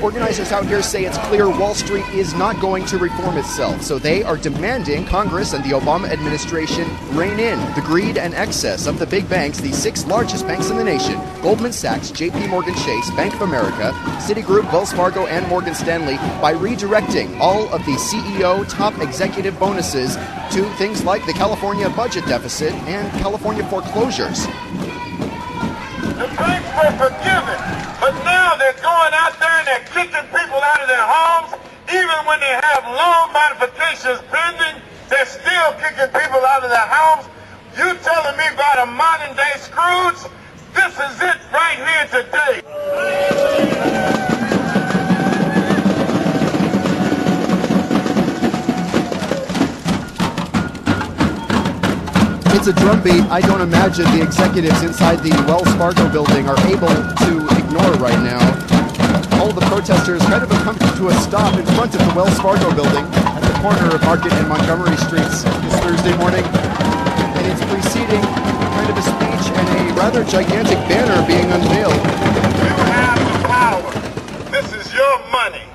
Organizers out here say it's clear Wall Street is not going to reform itself, so they are demanding Congress and the Obama administration rein in the greed and excess of the big banks, the 6 largest banks in the nation: Goldman Sachs, JP Morgan Chase, Bank of America, Citigroup, Wells Fargo, and Morgan Stanley, by redirecting all of the CEO top executive bonuses to things like the California budget deficit and California foreclosures. The banks were forgiven, but now they're going out there and they're kicking people out of their homes. Even when they have loan modifications pending, they're still kicking people out of their homes. You telling me about a modern day Scrooge? This is it right here today. It's a drumbeat I don't imagine the executives inside the Wells Fargo building are able to ignore right now. All the protesters kind of have come to a stop in front of the Wells Fargo building at the corner of Market and Montgomery Streets this Thursday morning. And it's preceding kind of a speech and a rather gigantic banner being unveiled. You have the power. This is your money.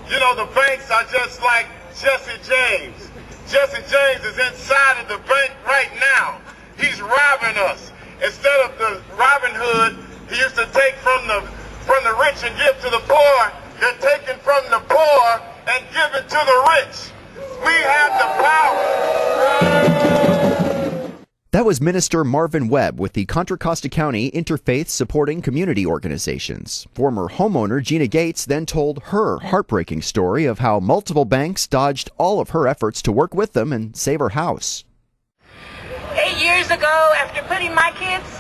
You know, the banks are just like Jesse James. Jesse James is inside of the bank right now. He's robbing us. Instead of the Robin Hood he used to take from the rich and give to the poor, they're taking from the poor and giving to the rich. We have the power. That was Minister Marvin Webb with the Contra Costa County Interfaith Supporting Community Organizations. Former homeowner Gina Gates then told her heartbreaking story of how multiple banks dodged all of her efforts to work with them and save her house. 8 years ago, after putting my kids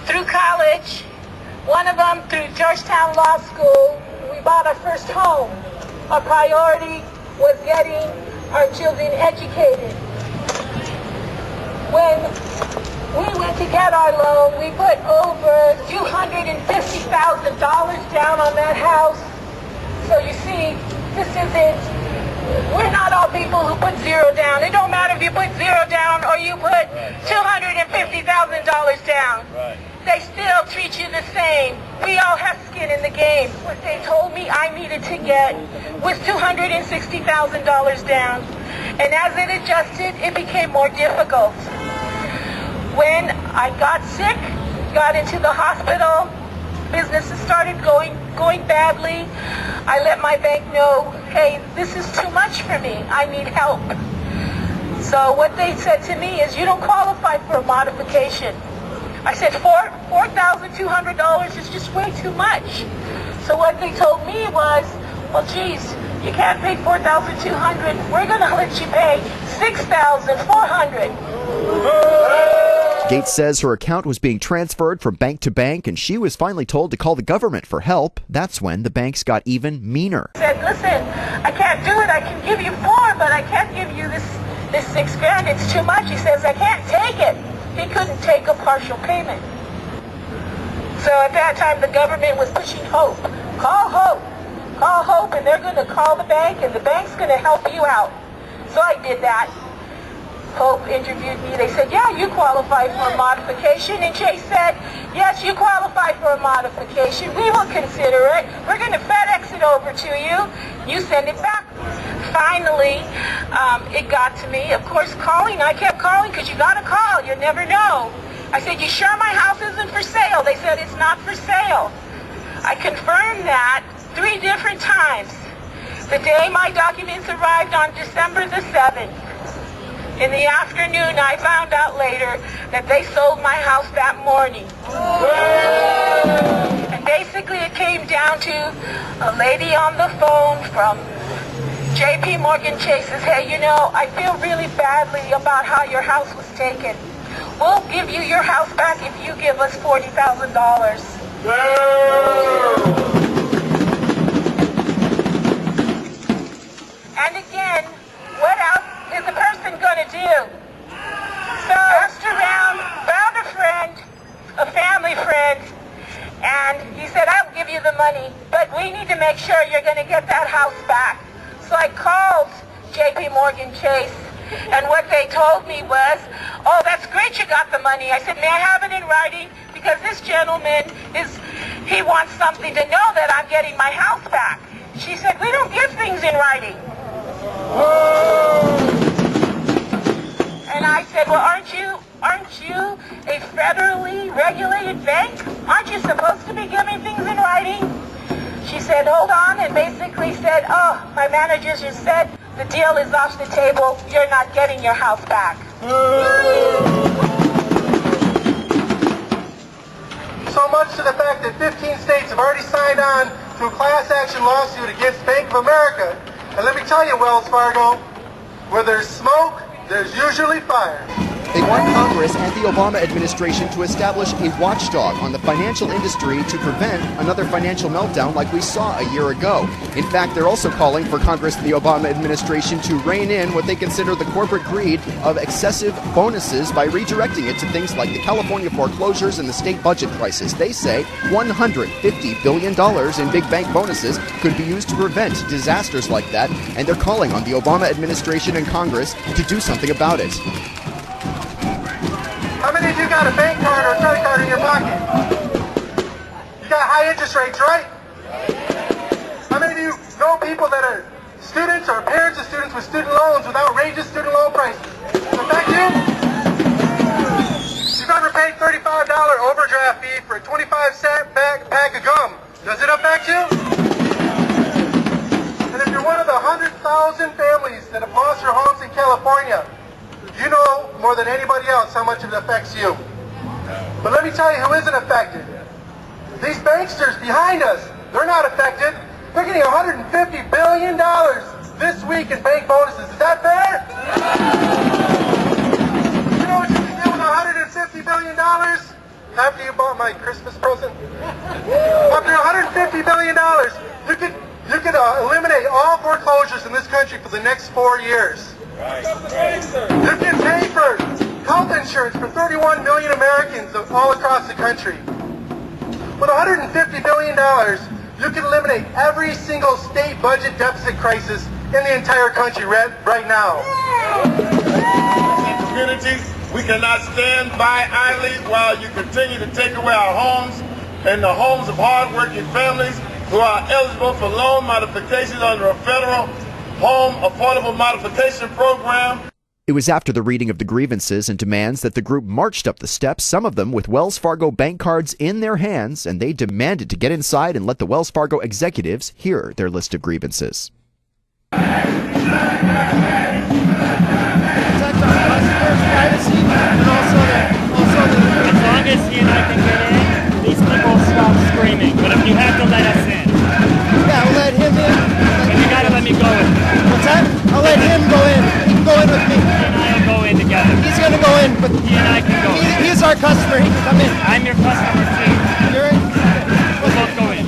through college, one of them through Georgetown Law School, we bought our first home. Our priority was getting our children educated. When we went to get our loan, we put over $250,000 down on that house. So you see, this isn't, we're not all people who put zero down. It don't matter if you put zero down or you put $250,000 down. They still treat you the same. We all have skin in the game. What they told me I needed to get was $260,000 down. And as it adjusted, it became more difficult. When I got sick, got into the hospital, businesses started going badly. I let my bank know, hey, this is too much for me. I need help. So what they said to me is, you don't qualify for a modification. I said, $4,200 is just way too much. So what they told me was, well, geez, you can't pay $4,200. We're going to let you pay $6,400. Gates says her account was being transferred from bank to bank, and she was finally told to call the government for help. That's when the banks got even meaner. I said, listen, I can't do it. I can give you $4,000, but I can't give you this $6,000. It's too much. He says, I can't take it. He couldn't take a partial payment. So at that time, the government was pushing hope. Call hope. Call hope, and they're going to call the bank, and the bank's going to help you out. So I did that. Hope interviewed me. They said, yeah, you qualify for a modification. And Chase said, yes, you qualify for a modification. We will consider it. We're going to FedEx it over to you. You send it back. Finally, it got to me. Of course, calling. I kept calling because you got to call. You never know. I said, you sure my house isn't for sale? They said, it's not for sale. I confirmed that 3 different times. The day my documents arrived on December the 7th. In the afternoon, I found out later that they sold my house that morning. And basically it came down to a lady on the phone from JP Morgan Chase says, hey, you know, I feel really badly about how your house was taken. We'll give you your house back if you give us $40,000. And again, what else is the person going to do? So I asked around, found a family friend, and he said, I'll give you the money, but we need to make sure you're going to get that house back. So I called JP Morgan Chase, and what they told me was, oh, that's great you got the money. I said, may I have it in writing? Because this gentleman he wants something to know that I'm getting my house back. She said, we don't give things in writing. And I said, well, aren't you a federally regulated bank? Aren't you supposed to be giving things in writing? She said, hold on, and basically said, oh, my manager just said the deal is off the table. You're not getting your house back. So much to the fact that 15 states have already signed on to a class action lawsuit against Bank of America. And let me tell you, Wells Fargo, where there's smoke, there's usually fire. They want Congress and the Obama administration to establish a watchdog on the financial industry to prevent another financial meltdown like we saw a year ago. In fact, they're also calling for Congress and the Obama administration to rein in what they consider the corporate greed of excessive bonuses by redirecting it to things like the California foreclosures and the state budget crisis. They say $150 billion in big bank bonuses could be used to prevent disasters like that, and they're calling on the Obama administration and Congress to do something about it. How many of you got a bank card or a credit card in your pocket? You got high interest rates, right? How many of you know people that are students or parents of students with student loans with outrageous student loan prices? Is that you? You've ever paid $35 overdraft fee for a 25-cent pack of gum? Does it affect you? And if you're one of the 100,000 families that have lost their homes in California, you know more than anybody else how much it affects you. But let me tell you who isn't affected. These banksters behind us, they're not affected. They're getting $150 billion this week in bank bonuses. Is that fair? You know what you can do with $150 billion after you bought my Christmas present? After $150 billion, you could eliminate all foreclosures in this country for the next 4 years. You can pay for health insurance for 31 million Americans all across the country. With $150 billion, you can eliminate every single state budget deficit crisis in the entire country right now. Communities, we cannot stand by idly while you continue to take away our homes and the homes of hard-working families who are eligible for loan modifications under a federal Home Affordable Modification Program. It was after the reading of the grievances and demands that the group marched up the steps, some of them with Wells Fargo bank cards in their hands, and they demanded to get inside and let the Wells Fargo executives hear their list of grievances. Protect our customers' privacy, and also as long as he and I can get in, these people stop screaming. But if you have to let us in. Yeah, we'll let him in. But you gotta let me go in. What's that? I'll let him go in. He can go in with me. He and I will go in together. He's gonna go in, but he and I can go in. He's our customer. He can come in. I'm your customer too. You're in? We'll both go in.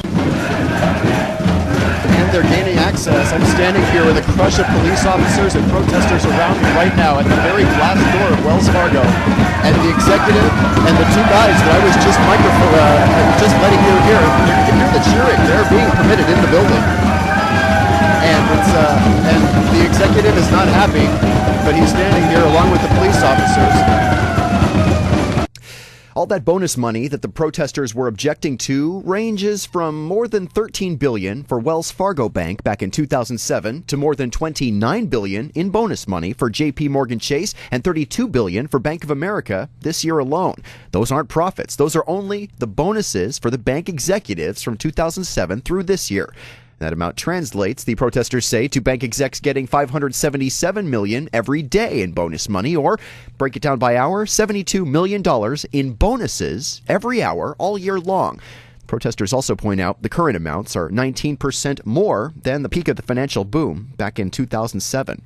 And they're gaining access. I'm standing here with a crush of police officers and protesters around me right now at the very glass door of Wells Fargo. And the executive and the two guys that I was just just letting you hear, you can hear the cheering. They're being permitted in the building. And the executive is not happy, but he's standing here along with the police officers. All that bonus money that the protesters were objecting to ranges from more than $13 billion for Wells Fargo Bank back in 2007 to more than $29 billion in bonus money for J.P. Morgan Chase and $32 billion for Bank of America this year alone. Those aren't profits. Those are only the bonuses for the bank executives from 2007 through this year. That amount translates, the protesters say, to bank execs getting $577 million every day in bonus money, or, break it down by hour, $72 million in bonuses every hour all year long. Protesters also point out the current amounts are 19% more than the peak of the financial boom back in 2007.